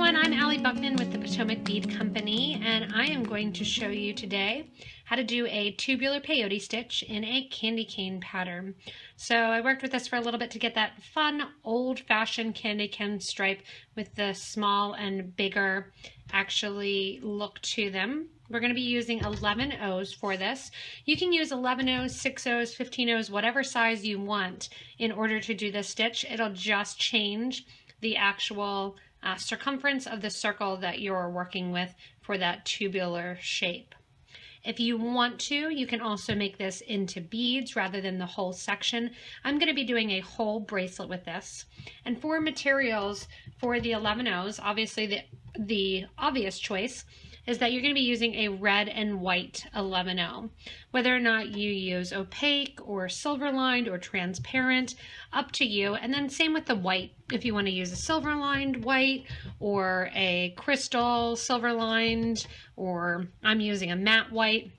everyone, I'm Allie Buckman with the Potomac Bead Company, and I am going to show you today how to do a tubular peyote stitch in a candy cane pattern. So I worked with this for a little bit to get that fun old-fashioned candy cane stripe with the small and bigger actually look to them. We're going to be using 11 O's for this. You can use 11 O's, 6 O's, 15 O's, whatever size you want in order to do this stitch. It'll just change the actual circumference of the circle that you're working with for that tubular shape. If you want to, you can also make this into beads rather than the whole section. I'm going to be doing a whole bracelet with this. And for materials for the 11 O's, obviously the obvious choice is that you're going to be using a red and white 11O. Whether or not you use opaque or silver lined or transparent, up to you. And then same with the white. If you want to use a silver lined white or a crystal silver lined, or I'm using a matte white,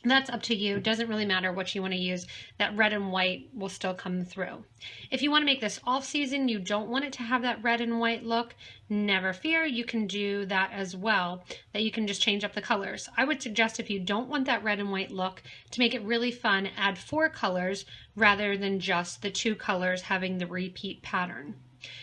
that's up to you. Doesn't really matter what you want to use. That red and white will still come through. If you want to make this off season, you don't want it to have that red and white look, never fear, you can do that as well, that you can just change up the colors. I would suggest if you don't want that red and white look, to make it really fun, add 4 colors rather than just the 2 colors having the repeat pattern.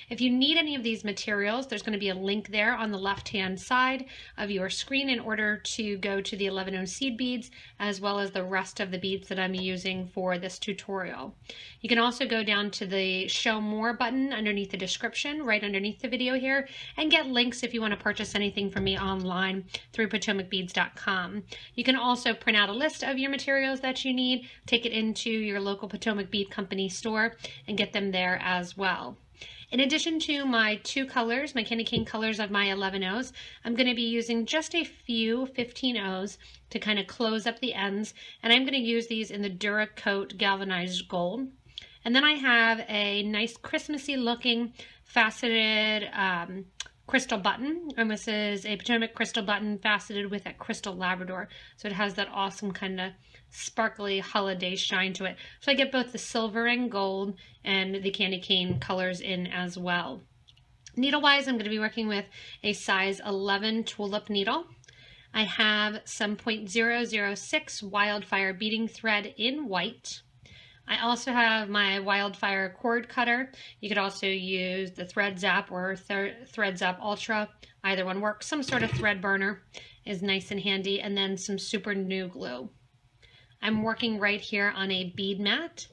If you need any of these materials, there's going to be a link there on the left-hand side of your screen in order to go to the 11O seed beads, as well as the rest of the beads that I'm using for this tutorial. You can also go down to the Show More button underneath the description, right underneath the video here, and get links if you want to purchase anything from me online through PotomacBeads.com. You can also print out a list of your materials that you need, take it into your local Potomac Bead Company store, and get them there as well. In addition to my 2 colors, my candy cane colors of my 11 O's, I'm going to be using just a few 15 O's to kind of close up the ends, and I'm going to use these in the Duracoat Galvanized Gold. And then I have a nice Christmassy looking faceted crystal button, and this is a Potomac crystal button faceted with a crystal Labrador, so it has that awesome kind of sparkly holiday shine to it. So I get both the silver and gold and the candy cane colors in as well. Needle wise, I'm going to be working with a size 11 tulip needle. I have some 0.006 wildfire beading thread in white. I also have my wildfire cord cutter. You could also use the Thread Zap or Thread Zap Ultra. Either one works. Some sort of thread burner is nice and handy, and then some super new glue. I'm working right here on a bead mat,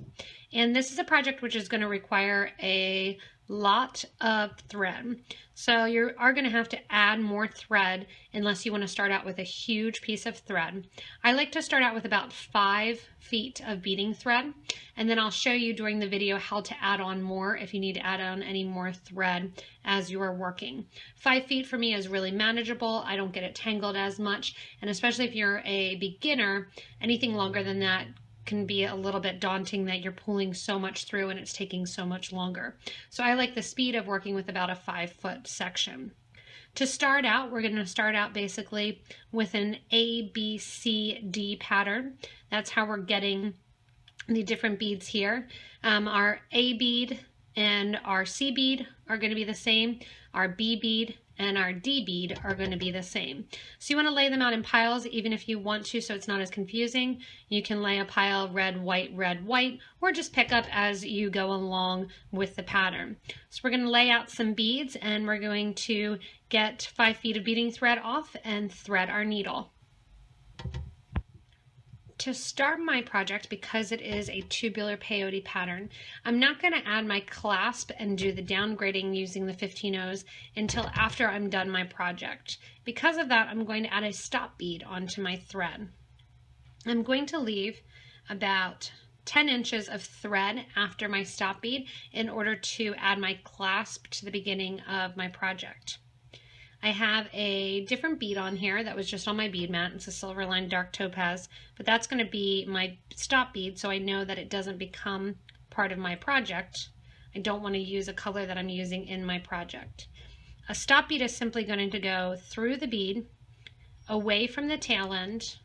and this is a project which is going to require a lot of thread. So you are going to have to add more thread unless you want to start out with a huge piece of thread. I like to start out with about 5 feet of beading thread, and then I'll show you during the video how to add on more if you need to add on any more thread as you are working. 5 feet for me is really manageable. I don't get it tangled as much, and especially if you're a beginner, anything longer than that can be a little bit daunting, that you're pulling so much through and it's taking so much longer. So I like the speed of working with about a 5-foot section. To start out, we're going to start out basically with an A, B, C, D pattern. That's how we're getting the different beads here. Our A bead and our C bead are going to be the same. Our B bead and our D bead are going to be the same. So you want to lay them out in piles even if you want to, so it's not as confusing. You can lay a pile red, white, or just pick up as you go along with the pattern. So we're going to lay out some beads, and we're going to get 5 feet of beading thread off and thread our needle. To start my project, because it is a tubular peyote pattern, I'm not going to add my clasp and do the downgrading using the 15 O's until after I'm done my project. Because of that, I'm going to add a stop bead onto my thread. I'm going to leave about 10 inches of thread after my stop bead in order to add my clasp to the beginning of my project. I have a different bead on here that was just on my bead mat. It's a silver lined dark topaz, but that's going to be my stop bead, so I know that it doesn't become part of my project. I don't want to use a color that I'm using in my project. A stop bead is simply going to go through the bead, away from the tail end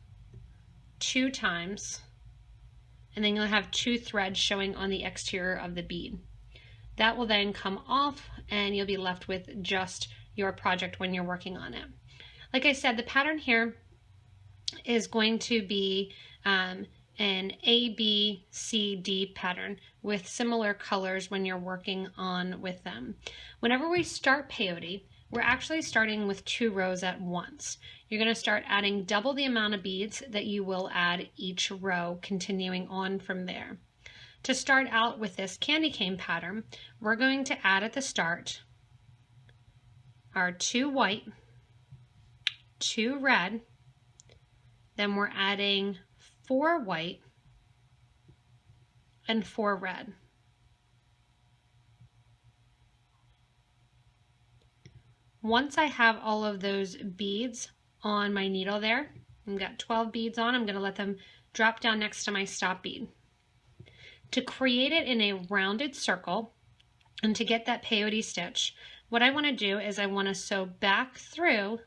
2 times, and then you'll have 2 threads showing on the exterior of the bead. That will then come off, and you'll be left with just your project when you're working on it. Like I said, the pattern here is going to be an A, B, C, D pattern with similar colors when you're working on with them. Whenever we start peyote, we're actually starting with 2 rows at once. You're going to start adding double the amount of beads that you will add each row, continuing on from there. To start out with this candy cane pattern, we're going to add at the start our 2 white, 2 red, then we're adding 4 white and 4 red. Once I have all of those beads on my needle there, I've got 12 beads on, I'm going to let them drop down next to my stop bead. To create it in a rounded circle and to get that peyote stitch, what I want to do is I want to sew back through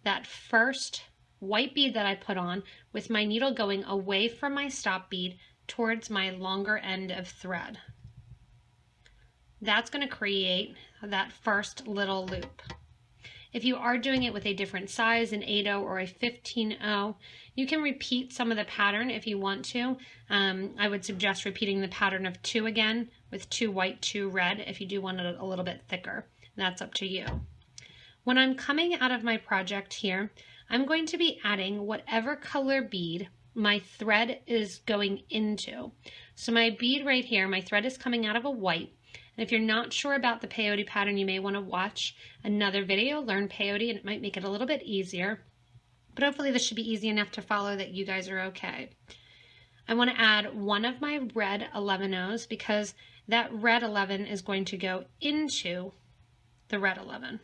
that first white bead that I put on with my needle going away from my stop bead towards my longer end of thread. That's going to create that first little loop. If you are doing it with a different size, an 8/0 or a 15/0, you can repeat some of the pattern if you want to. I would suggest repeating the pattern of 2 again with 2 white, 2 red if you do want it a little bit thicker. That's up to you. When I'm coming out of my project here, I'm going to be adding whatever color bead my thread is going into. So my bead right here, my thread is coming out of a white. And if you're not sure about the peyote pattern, you may want to watch another video, learn peyote, and it might make it a little bit easier. But hopefully this should be easy enough to follow that you guys are okay. I want to add one of my red 11/0s because that red 11 is going to go into the red 11.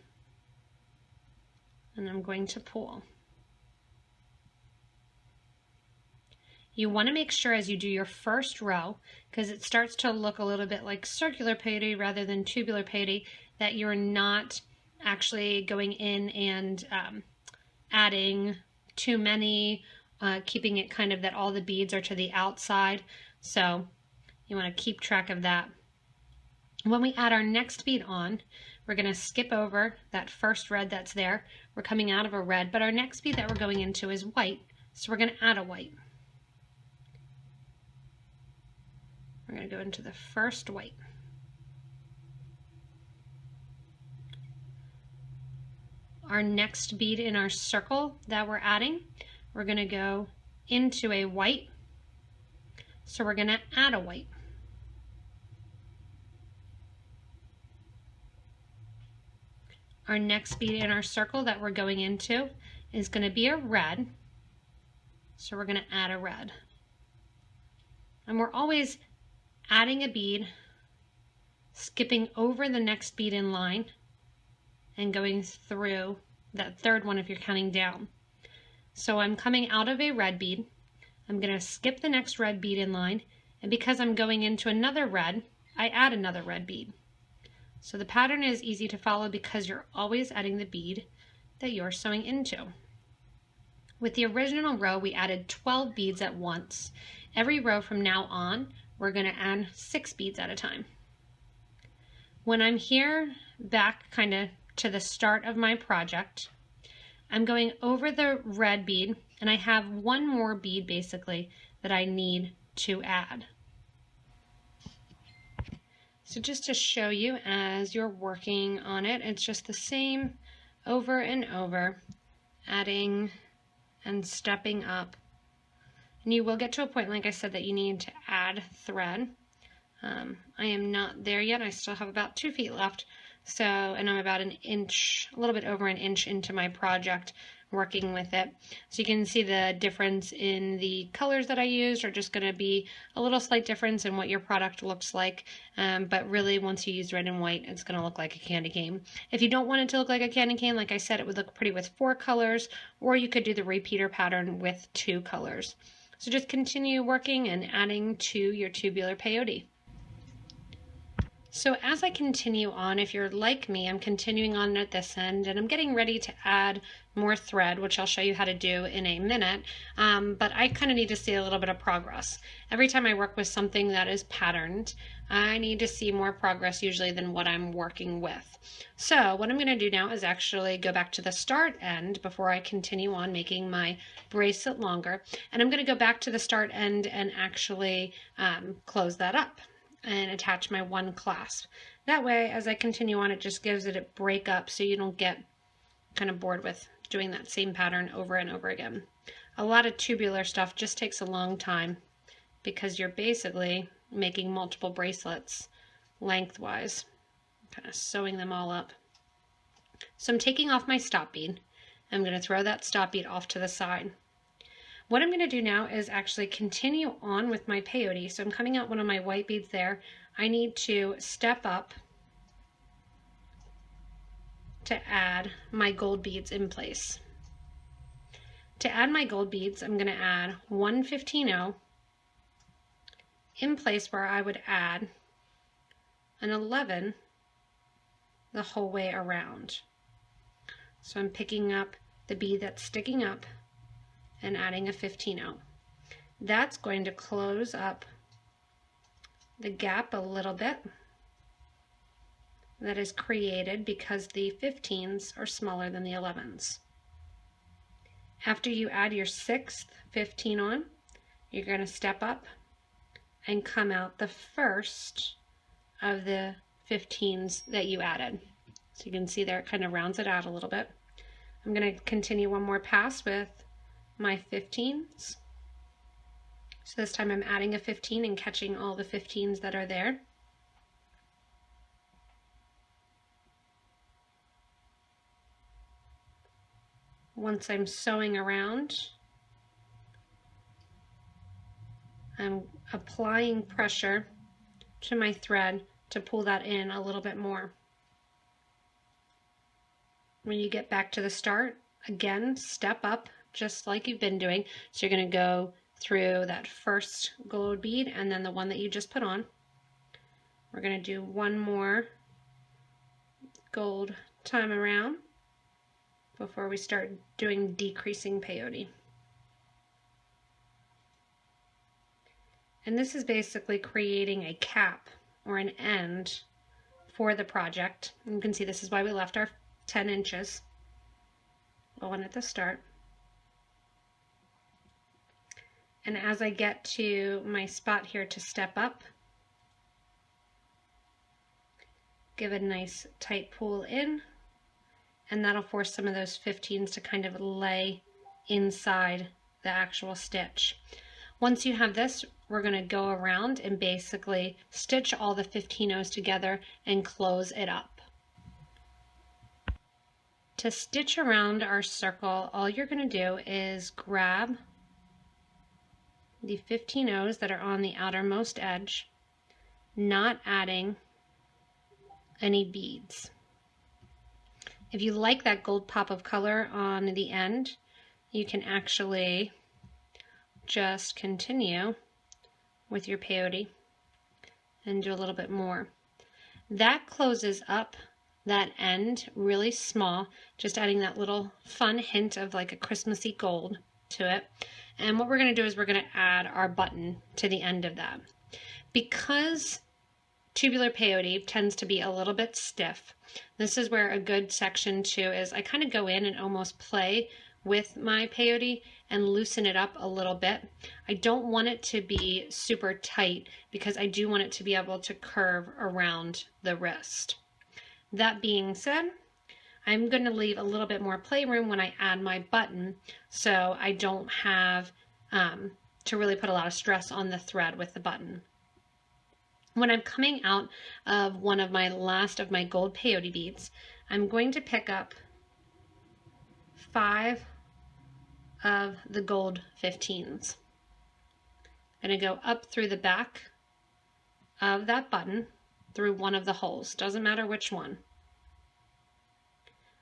And I'm going to pull. You want to make sure as you do your first row, because it starts to look a little bit like circular peyote rather than tubular peyote, that you're not actually going in and adding too many, keeping it kind of that all the beads are to the outside. So you want to keep track of that. When we add our next bead on, we're going to skip over that first red that's there. We're coming out of a red, but our next bead that we're going into is white, so we're going to add a white. We're going to go into the first white. Our next bead in our circle that we're adding, we're going to go into a white, so we're going to add a white. Our next bead in our circle that we're going into is going to be a red, so we're going to add a red. And we're always adding a bead, skipping over the next bead in line, and going through that third one if you're counting down. So I'm coming out of a red bead, I'm going to skip the next red bead in line, and because I'm going into another red, I add another red bead. So the pattern is easy to follow because you're always adding the bead that you're sewing into. With the original row, we added 12 beads at once. Every row from now on, we're going to add 6 beads at a time. When I'm here back kind of to the start of my project, I'm going over the red bead and I have one more bead basically that I need to add. So just to show you as you're working on it, it's just the same over and over, adding and stepping up. And you will get to a point, like I said, that you need to add thread. I am not there yet. I still have about 2 feet left. So, and I'm about an inch, a little bit over an inch into my project working with it. So you can see the difference in the colors that I used are just going to be a little slight difference in what your product looks like. But really, once you use red and white, it's going to look like a candy cane. If you don't want it to look like a candy cane, like I said, it would look pretty with 4 colors, or you could do the repeater pattern with 2 colors. So just continue working and adding to your tubular peyote. So as I continue on, if you're like me, I'm continuing on at this end and I'm getting ready to add more thread, which I'll show you how to do in a minute, but I kind of need to see a little bit of progress. Every time I work with something that is patterned, I need to see more progress usually than what I'm working with. So what I'm going to do now is actually go back to the start end before I continue on making my bracelet longer, and I'm going to go back to the start end and actually close that up and attach my one clasp. That way, as I continue on, it just gives it a break up so you don't get kind of bored with doing that same pattern over and over again. A lot of tubular stuff just takes a long time because you're basically making multiple bracelets lengthwise, kind of sewing them all up. So I'm taking off my stop bead. I'm going to throw that stop bead off to the side. What I'm going to do now is actually continue on with my peyote. So I'm coming out one of my white beads there. I need to step up to add my gold beads in place. To add my gold beads, I'm going to add 1 15-0 in place where I would add an 11 the whole way around. So I'm picking up the bead that's sticking up and adding a 15-0. That's going to close up the gap a little bit that is created because the 15s are smaller than the 11s. After you add your 6th 15 on, you're going to step up and come out the first of the 15s that you added. So you can see there it kind of rounds it out a little bit. I'm going to continue one more pass with my 15s. So this time I'm adding a 15 and catching all the 15s that are there. Once I'm sewing around, I'm applying pressure to my thread to pull that in a little bit more. When you get back to the start, again, step up just like you've been doing. So you're going to go through that first gold bead and then the one that you just put on. We're going to do one more gold time around before we start doing decreasing peyote. And this is basically creating a cap or an end for the project. You can see this is why we left our 10 inches, one at the start. And as I get to my spot here to step up, give a nice tight pull in, and that'll force some of those 15s to kind of lay inside the actual stitch. Once you have this, we're going to go around and basically stitch all the 15-0s together and close it up. To stitch around our circle, all you're going to do is grab the 15-0s that are on the outermost edge, not adding any beads. If you like that gold pop of color on the end, you can actually just continue with your peyote and do a little bit more. That closes up that end really small, just adding that little fun hint of like a Christmassy gold to it. And what we're going to do is we're going to add our button to the end of that. Because tubular peyote tends to be a little bit stiff, this is where a good section too is I kind of go in and almost play with my peyote and loosen it up a little bit. I don't want it to be super tight because I do want it to be able to curve around the wrist. That being said, I'm going to leave a little bit more playroom when I add my button so I don't have to really put a lot of stress on the thread with the button. When I'm coming out of one of my last of my gold peyote beads, I'm going to pick up 5 of the gold 15s. I'm going to go up through the back of that button through one of the holes, doesn't matter which one.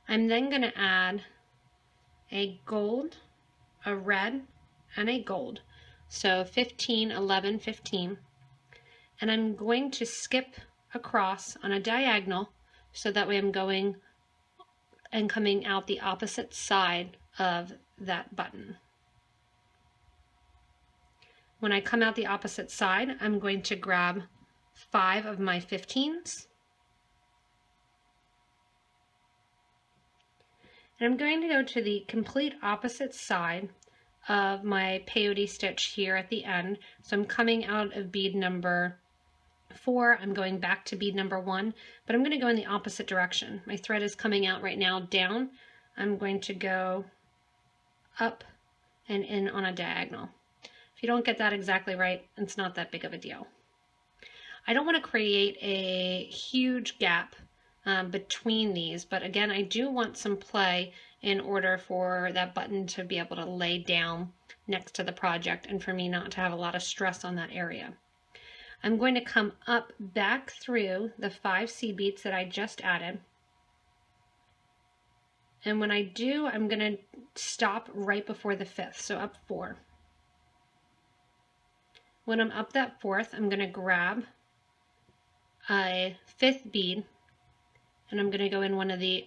I'm then going to add a gold, a red, and a gold. So 15, 11, 15. And I'm going to skip across on a diagonal, so that way I'm going and coming out the opposite side of that button. When I come out the opposite side, I'm going to grab 5 of my 15s. And I'm going to go to the complete opposite side of my peyote stitch here at the end. So I'm coming out of bead number 4, I'm going back to bead number 1, but I'm going to go in the opposite direction. My thread is coming out right now down. I'm going to go up and in on a diagonal. If you don't get that exactly right, it's not that big of a deal. I don't want to create a huge gap between these, but again, I do want some play in order for that button to be able to lay down next to the project and for me not to have a lot of stress on that area. I'm going to come up back through the 5 seed beads that I just added. And when I do, I'm going to stop right before the 5th, so up 4. When I'm up that 4th, I'm going to grab a 5th bead and I'm going to go in one of the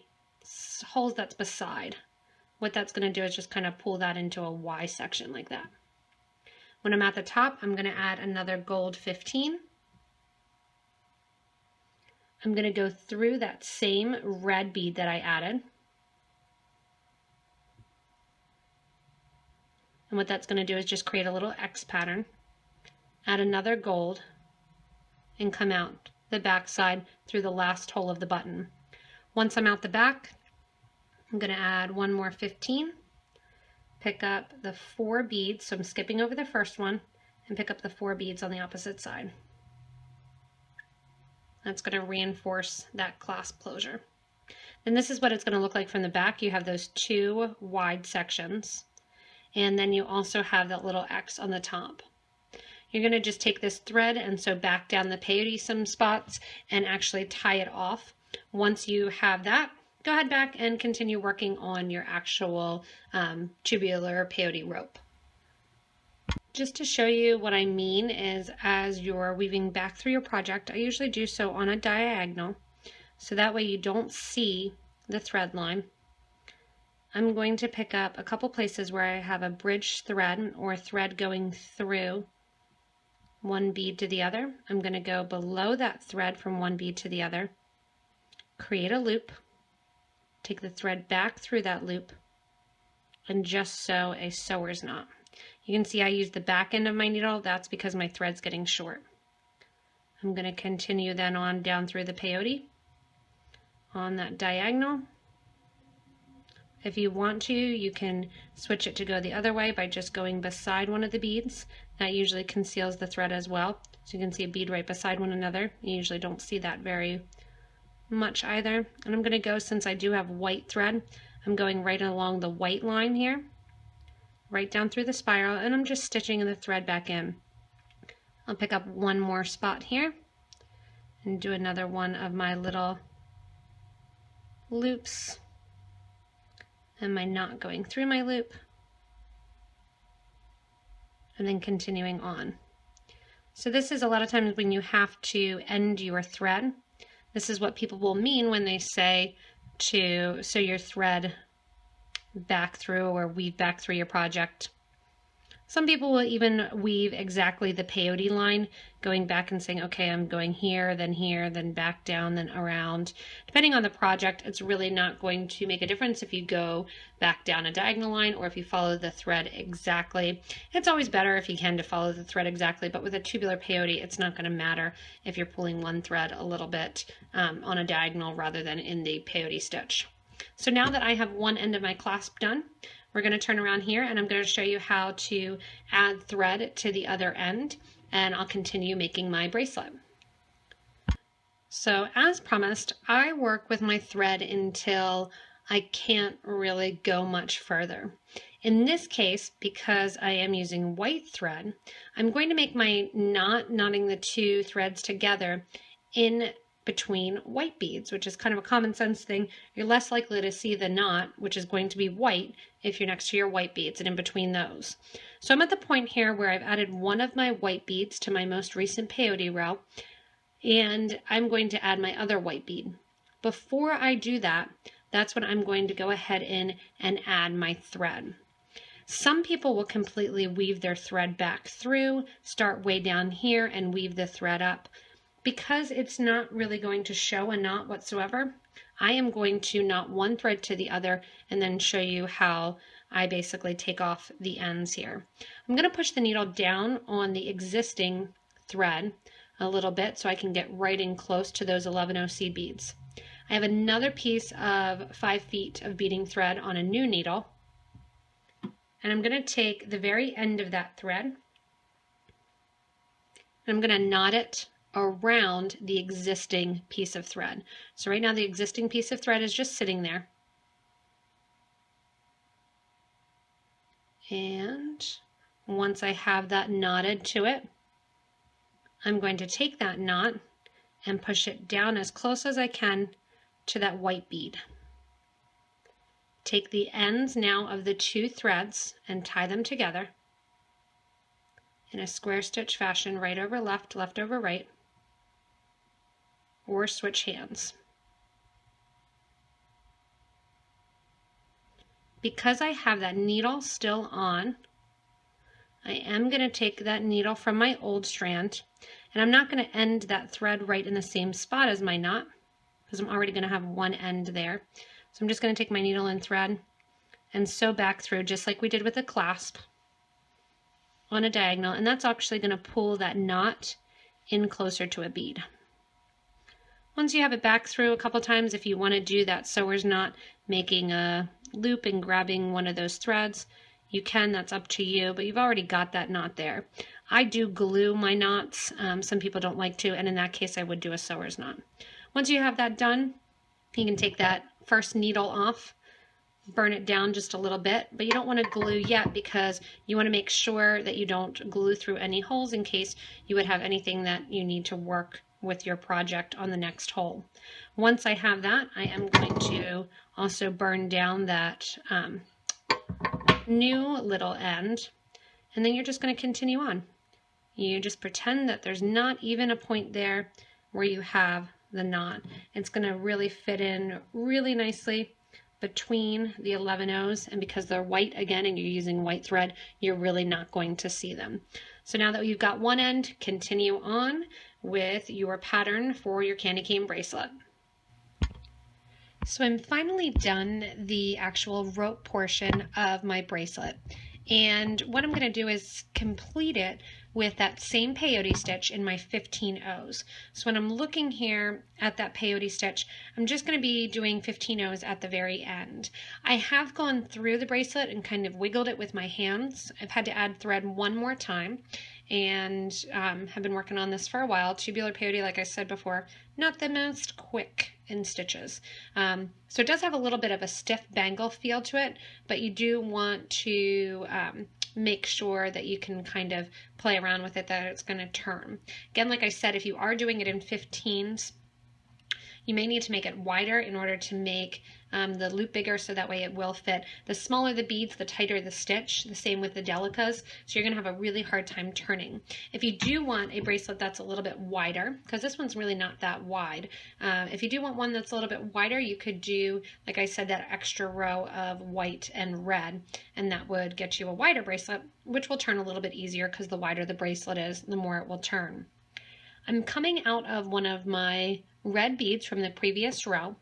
holes that's beside. What that's going to do is just kind of pull that into a Y section like that. When I'm at the top, I'm going to add another gold 15. I'm going to go through that same red bead that I added. And what that's going to do is just create a little X pattern, add another gold, and come out the back side through the last hole of the button. Once I'm out the back, I'm going to add one more 15, pick up the 4 beads, so I'm skipping over the first one, and pick up the 4 beads on the opposite side. That's going to reinforce that clasp closure. And this is what it's going to look like from the back. You have those 2 wide sections, and then you also have that little X on the top. You're going to just take this thread and sew back down the peyote some spots and actually tie it off. Once you have that, go ahead back and continue working on your actual tubular peyote rope. Just to show you what I mean is as you're weaving back through your project, I usually do so on a diagonal, so that way you don't see the thread line. I'm going to pick up a couple places where I have a bridge thread or thread going through one bead to the other. I'm going to go below that thread from one bead to the other, create a loop, take the thread back through that loop, and just sew a sewer's knot. You can see I used the back end of my needle. That's because my thread's getting short. I'm going to continue then on down through the peyote on that diagonal. If you want to, you can switch it to go the other way by just going beside one of the beads. That usually conceals the thread as well. So you can see a bead right beside one another. You usually don't see that very much either. And I'm going to go, since I do have white thread, I'm going right along the white line here, right down through the spiral, and I'm just stitching the thread back in. I'll pick up one more spot here and do another one of my little loops and my knot going through my loop, and then continuing on. So this is a lot of times when you have to end your thread. This is what people will mean when they say to sew your thread back through or weave back through your project. Some people will even weave exactly the peyote line, going back and saying, okay, I'm going here, then back down, then around. Depending on the project, it's really not going to make a difference if you go back down a diagonal line or if you follow the thread exactly. It's always better if you can to follow the thread exactly, but with a tubular peyote, it's not going to matter if you're pulling one thread a little bit on a diagonal rather than in the peyote stitch. So now that I have one end of my clasp done, we're going to turn around here and I'm going to show you how to add thread to the other end, and I'll continue making my bracelet. So as promised, I work with my thread until I can't really go much further. In this case, because I am using white thread, I'm going to make my knot, knotting the 2 threads together in between white beads, which is kind of a common sense thing. You're less likely to see the knot, which is going to be white, if you're next to your white beads and in between those. So I'm at the point here where I've added one of my white beads to my most recent peyote row. And I'm going to add my other white bead. Before I do that, that's when I'm going to go ahead in and add my thread. Some people will completely weave their thread back through, start way down here and weave the thread up. Because it's not really going to show a knot whatsoever, I am going to knot one thread to the other and then show you how I basically take off the ends here. I'm going to push the needle down on the existing thread a little bit so I can get right in close to those 11 seed beads. I have another piece of 5 feet of beading thread on a new needle, and I'm going to take the very end of that thread and I'm going to knot it around the existing piece of thread. So right now the existing piece of thread is just sitting there. And once I have that knotted to it, I'm going to take that knot and push it down as close as I can to that white bead. Take the ends now of the 2 threads and tie them together in a square stitch fashion, right over left, left over right, or switch hands. Because I have that needle still on, I am going to take that needle from my old strand, and I'm not going to end that thread right in the same spot as my knot because I'm already going to have one end there. So I'm just going to take my needle and thread and sew back through just like we did with the clasp on a diagonal, and that's actually going to pull that knot in closer to a bead. Once you have it back through a couple times, if you want to do that sewer's knot, making a loop and grabbing one of those threads, you can, that's up to you, but you've already got that knot there. I do glue my knots. Some people don't like to, and in that case I would do a sewer's knot. Once you have that done, you can take that first needle off, burn it down just a little bit, but you don't want to glue yet because you want to make sure that you don't glue through any holes in case you would have anything that you need to work with your project on the next hole. Once I have that, I am going to also burn down that new little end, and then you're just going to continue on. You just pretend that there's not even a point there where you have the knot. It's going to really fit in really nicely between the 11 and because they're white again and you're using white thread, you're really not going to see them. So now that you've got one end, continue on with your pattern for your candy cane bracelet. So I'm finally done the actual rope portion of my bracelet, and what I'm going to do is complete it with that same peyote stitch in my 15 O's. So when I'm looking here at that peyote stitch, I'm just going to be doing 15 O's at the very end. I have gone through the bracelet and kind of wiggled it with my hands. I've had to add thread one more time, and have been working on this for a while. Tubular peyote, like I said before, not the most quick in stitches. So it does have a little bit of a stiff bangle feel to it, but you do want to make sure that you can kind of play around with it, that it's going to turn. Again, like I said, if you are doing it in 15s, you may need to make it wider in order to make the loop bigger so that way it will fit. The smaller the beads, the tighter the stitch, the same with the delicas, so you're going to have a really hard time turning. If you do want a bracelet that's a little bit wider, because this one's really not that wide, if you do want one that's a little bit wider, you could do, like I said, that extra row of white and red, and that would get you a wider bracelet, which will turn a little bit easier because the wider the bracelet is, the more it will turn. I'm coming out of one of my red beads from the previous row,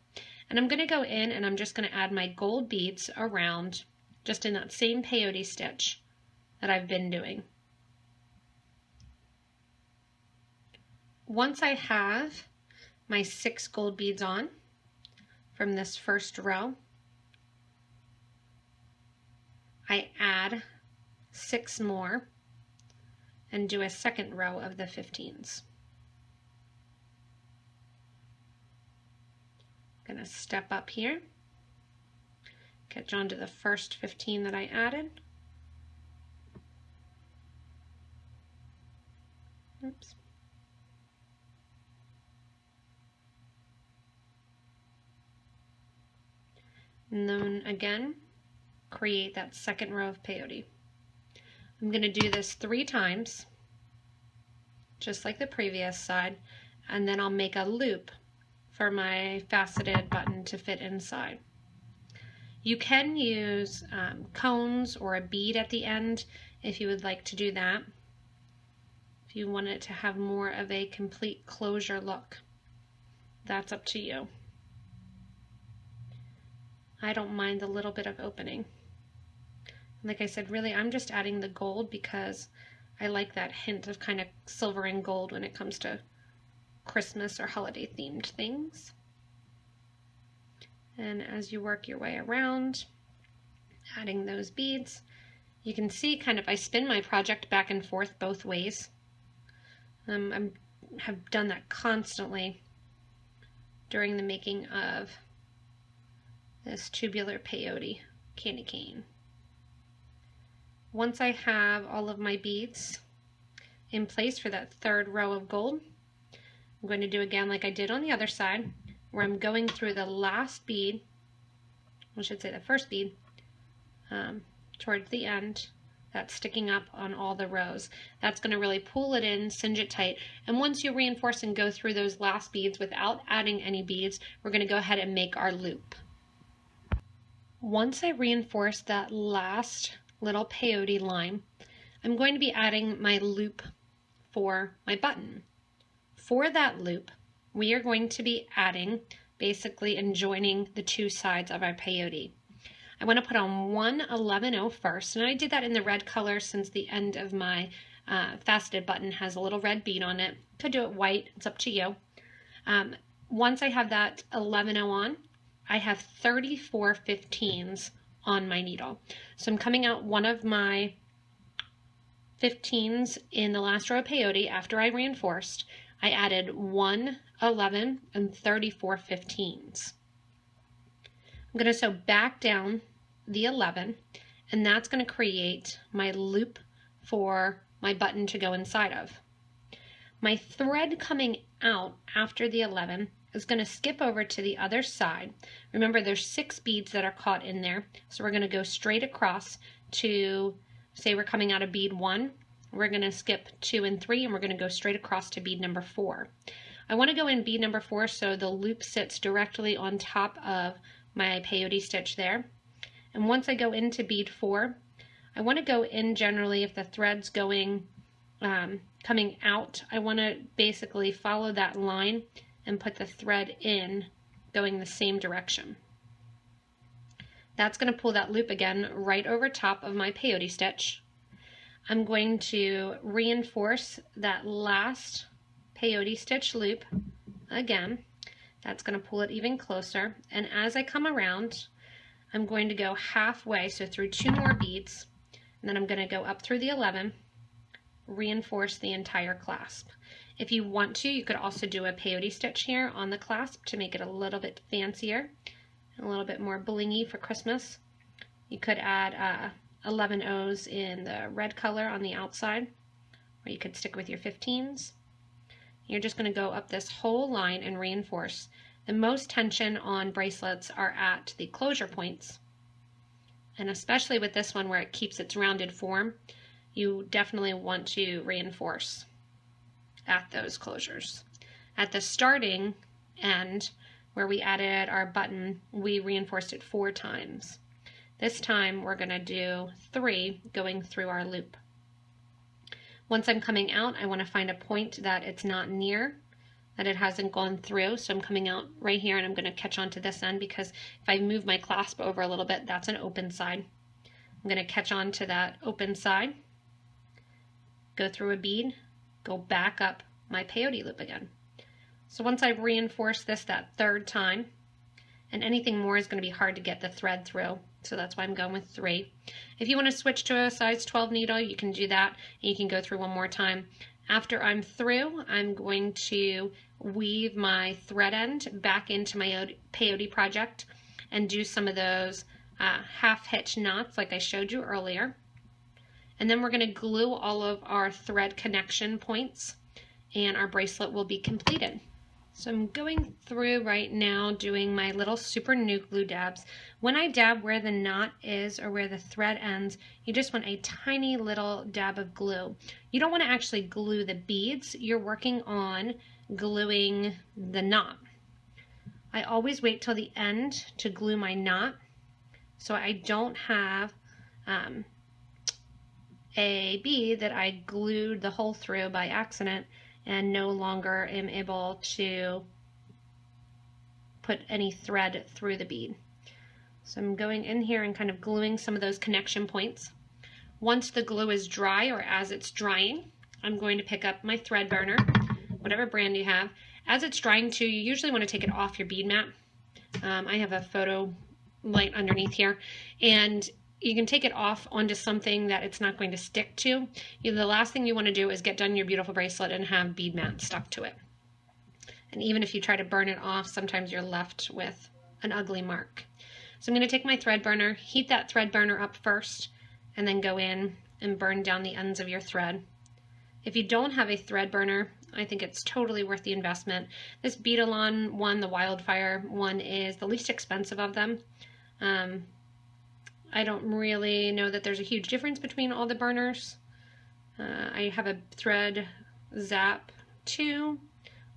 and I'm going to go in and I'm just going to add my gold beads around just in that same peyote stitch that I've been doing. Once I have my 6 gold beads on from this first row, I add 6 more and do a second row of the 15s. I'm going to step up here, catch on to the first 15 that I added. Oops. And then again, create that second row of peyote. I'm going to do this 3 times, just like the previous side, and then I'll make a loop for my faceted button to fit inside. You can use cones or a bead at the end if you would like to do that, if you want it to have more of a complete closure look. That's up to you. I don't mind the little bit of opening. Like I said, really I'm just adding the gold because I like that hint of kind of silver and gold when it comes to Christmas or holiday themed things. And as you work your way around, adding those beads, you can see kind of I spin my project back and forth both ways. I have done that constantly during the making of this tubular peyote candy cane. Once I have all of my beads in place for that third row of gold, I'm going to do again like I did on the other side, where I'm going through the last bead, I should say the first bead, towards the end, that's sticking up on all the rows. That's going to really pull it in, cinch it tight, and once you reinforce and go through those last beads without adding any beads, we're going to go ahead and make our loop. Once I reinforce that last little peyote line, I'm going to be adding my loop for my button. For that loop, we are going to be adding basically and joining the two sides of our peyote. I want to put on one 11-0 first, and I did that in the red color since the end of my faceted button has a little red bead on it. Could do it white, it's up to you. Once I have that 11-0 on, I have 34 15s on my needle. So I'm coming out one of my 15s in the last row of peyote after I reinforced. I added 1 11 and 34 15s. I'm going to sew back down the 11, and that's going to create my loop for my button to go inside of. My thread coming out after the 11 is going to skip over to the other side. Remember, there's 6 beads that are caught in there, so we're going to go straight across to, say we're coming out of bead 1, we're going to skip 2 and 3, and we're going to go straight across to bead number 4. I want to go in bead number 4 so the loop sits directly on top of my peyote stitch there. And once I go into bead 4, I want to go in generally if the thread's going coming out, I want to basically follow that line and put the thread in going the same direction. That's going to pull that loop again right over top of my peyote stitch. I'm going to reinforce that last peyote stitch loop again. That's going to pull it even closer, and as I come around, I'm going to go halfway, so through 2 more beads, and then I'm going to go up through the 11, reinforce the entire clasp. If you want to, you could also do a peyote stitch here on the clasp to make it a little bit fancier, a little bit more blingy for Christmas. You could add 11 O's in the red color on the outside, or you could stick with your 15s. You're just going to go up this whole line and reinforce. The most tension on bracelets are at the closure points, and especially with this one where it keeps its rounded form, you definitely want to reinforce at those closures. At the starting end where we added our button, we reinforced it 4 times. This time we're going to do 3 going through our loop. Once I'm coming out, I want to find a point that it's not near, that it hasn't gone through. So I'm coming out right here and I'm going to catch on to this end, because if I move my clasp over a little bit, that's an open side. I'm going to catch on to that open side, go through a bead, go back up my peyote loop again. So once I've reinforced this that 3rd time, and anything more is going to be hard to get the thread through, so that's why I'm going with 3. If you want to switch to a size 12 needle, you can do that, and you can go through one more time. After I'm through, I'm going to weave my thread end back into my peyote project and do some of those half hitch knots like I showed you earlier. And then we're going to glue all of our thread connection points, and our bracelet will be completed. So I'm going through right now doing my little super new glue dabs. When I dab where the knot is or where the thread ends, you just want a tiny little dab of glue. You don't want to actually glue the beads. You're working on gluing the knot. I always wait till the end to glue my knot so I don't have a bead that I glued the hole through by accident and no longer am able to put any thread through the bead. So I'm going in here and kind of gluing some of those connection points. Once the glue is dry, or as it's drying, I'm going to pick up my thread burner, whatever brand you have. As it's drying too, you usually want to take it off your bead mat. I have a photo light underneath here, and you can take it off onto something that it's not going to stick to. The last thing you want to do is get done your beautiful bracelet and have bead mat stuck to it. And even if you try to burn it off, sometimes you're left with an ugly mark. So I'm going to take my thread burner, heat that thread burner up first, and then go in and burn down the ends of your thread. If you don't have a thread burner, I think it's totally worth the investment. This Beadalon one, the Wildfire one, is the least expensive of them. I don't really know that there's a huge difference between all the burners. I have a Thread Zap 2,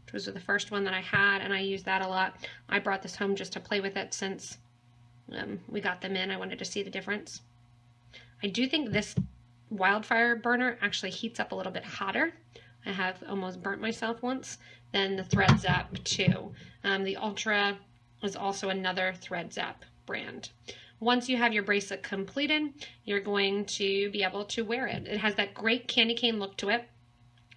which was the first one that I had, and I use that a lot. I brought this home just to play with it since we got them in. I wanted to see the difference. I do think this Wildfire burner actually heats up a little bit hotter. I have almost burnt myself once than the Thread Zap 2. The Ultra is also another Thread Zap brand. Once you have your bracelet completed, you're going to be able to wear it. It has that great candy cane look to it.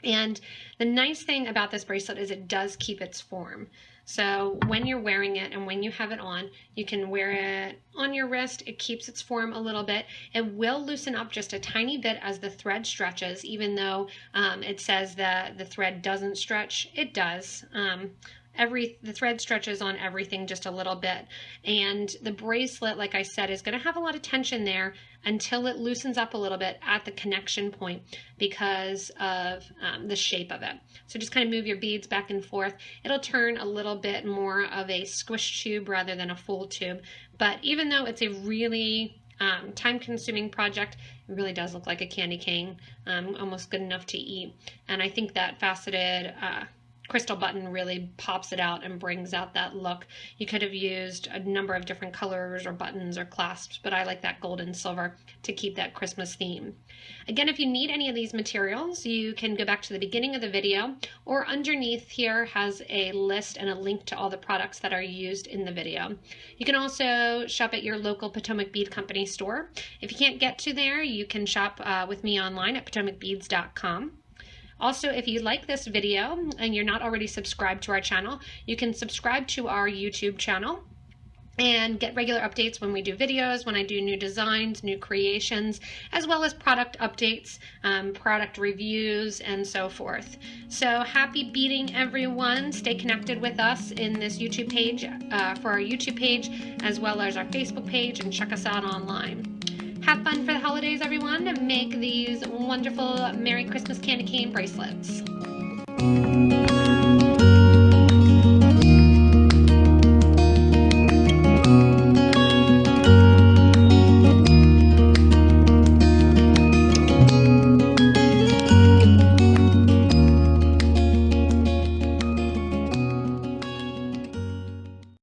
And the nice thing about this bracelet is it does keep its form. So when you're wearing it and when you have it on, you can wear it on your wrist. It keeps its form a little bit. It will loosen up just a tiny bit as the thread stretches, even though it says that the thread doesn't stretch. It does. The thread stretches on everything just a little bit, and the bracelet, like I said, is going to have a lot of tension there until it loosens up a little bit at the connection point because of the shape of it. So just kind of move your beads back and forth. It'll turn a little bit more of a squish tube rather than a full tube, but even though it's a really time-consuming project, it really does look like a candy cane, almost good enough to eat. And I think that faceted crystal button really pops it out and brings out that look. You could have used a number of different colors or buttons or clasps, but I like that gold and silver to keep that Christmas theme. Again, if you need any of these materials, you can go back to the beginning of the video, or underneath here has a list and a link to all the products that are used in the video. You can also shop at your local Potomac Bead Company store. If you can't get to there, you can shop with me online at PotomacBeads.com. Also, if you like this video and you're not already subscribed to our channel, you can subscribe to our YouTube channel and get regular updates when we do videos, when I do new designs, new creations, as well as product updates, product reviews, and so forth. So happy beading, everyone. Stay connected with us in this YouTube page, for our YouTube page, as well as our Facebook page, and check us out online. Have fun for the holidays, everyone. Make these wonderful Merry Christmas candy cane bracelets.